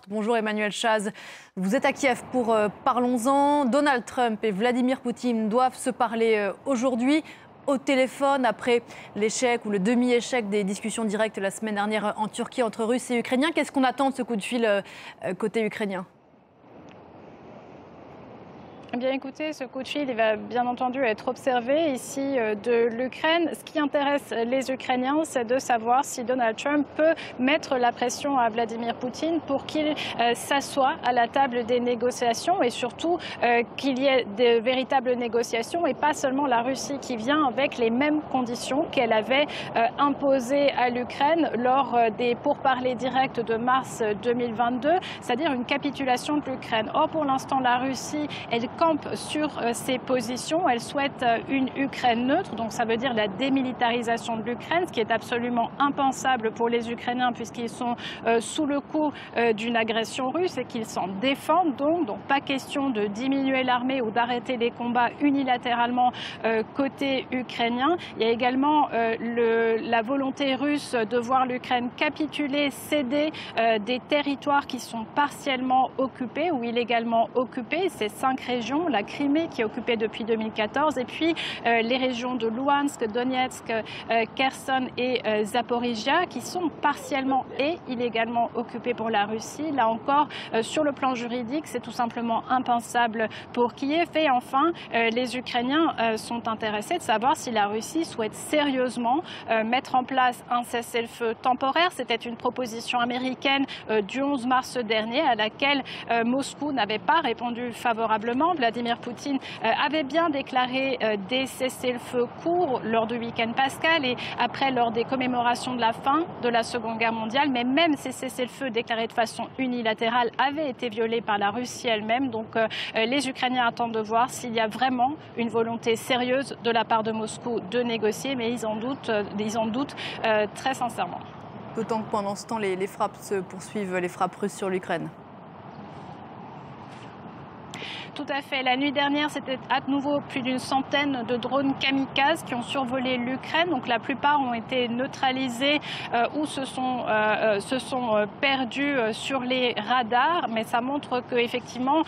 Bonjour Emmanuel Chaz, vous êtes à Kiev pour Parlons-en. Donald Trump et Vladimir Poutine doivent se parler aujourd'hui au téléphone après l'échec ou le demi-échec des discussions directes la semaine dernière en Turquie entre Russes et Ukrainiens. Qu'est-ce qu'on attend de ce coup de fil côté ukrainien ? Eh bien écoutez, ce coup de fil il va bien entendu être observé ici de l'Ukraine. Ce qui intéresse les Ukrainiens, c'est de savoir si Donald Trump peut mettre la pression à Vladimir Poutine pour qu'il s'assoie à la table des négociations et surtout qu'il y ait de véritables négociations et pas seulement la Russie qui vient avec les mêmes conditions qu'elle avait imposées à l'Ukraine lors des pourparlers directs de mars 2022, c'est-à-dire une capitulation de l'Ukraine. Or, pour l'instant, la Russie, elle campe sur ses positions. Elle souhaite une Ukraine neutre, donc ça veut dire la démilitarisation de l'Ukraine, ce qui est absolument impensable pour les Ukrainiens puisqu'ils sont sous le coup d'une agression russe et qu'ils s'en défendent. Donc pas question de diminuer l'armée ou d'arrêter les combats unilatéralement côté ukrainien. Il y a également la volonté russe de voir l'Ukraine capituler, céder des territoires qui sont partiellement occupés ou illégalement occupés. Ces 5 régions, la Crimée qui est occupée depuis 2014 et puis les régions de Louhansk, Donetsk, Kherson et Zaporizhia qui sont partiellement et illégalement occupées pour la Russie. Là encore, sur le plan juridique, c'est tout simplement impensable pour Kiev. Et enfin, les Ukrainiens sont intéressés de savoir si la Russie souhaite sérieusement mettre en place un cessez-le-feu temporaire. C'était une proposition américaine du 11 mars dernier à laquelle Moscou n'avait pas répondu favorablement. Vladimir Poutine avait bien déclaré des cessez-le-feu courts lors du week-end pascal et après lors des commémorations de la fin de la Seconde Guerre mondiale. Mais même ces cessez-le-feu déclarés de façon unilatérale avaient été violés par la Russie elle-même. Donc les Ukrainiens attendent de voir s'il y a vraiment une volonté sérieuse de la part de Moscou de négocier, mais ils en doutent très sincèrement. D'autant que pendant ce temps, les frappes se poursuivent, les frappes russes sur l'Ukraine. Tout à fait. La nuit dernière, c'était à nouveau plus d'une centaine de drones kamikazes qui ont survolé l'Ukraine. Donc la plupart ont été neutralisés ou se sont perdus sur les radars. Mais ça montre qu'effectivement,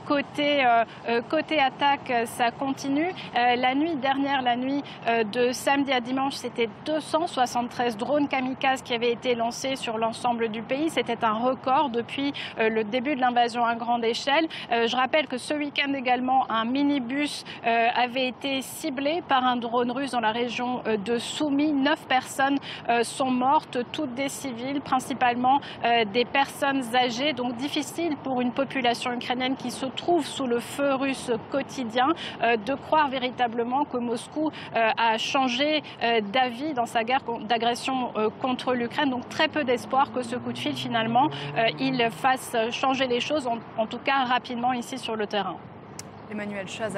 côté attaque, ça continue. La nuit dernière, la nuit de samedi à dimanche, c'était 273 drones kamikazes qui avaient été lancés sur l'ensemble du pays. C'était un record depuis le début de l'invasion à grande échelle. Je rappelle que ce week-end également, un minibus avait été ciblé par un drone russe dans la région de Soumy. 9 personnes sont mortes, toutes des civils, principalement des personnes âgées. Donc difficile pour une population ukrainienne qui se trouve sous le feu russe quotidien de croire véritablement que Moscou a changé d'avis dans sa guerre d'agression contre l'Ukraine. Donc très peu d'espoir que ce coup de fil finalement il fasse changer les choses, en tout cas rapidement ici sur le terrain. Emmanuel Chaz.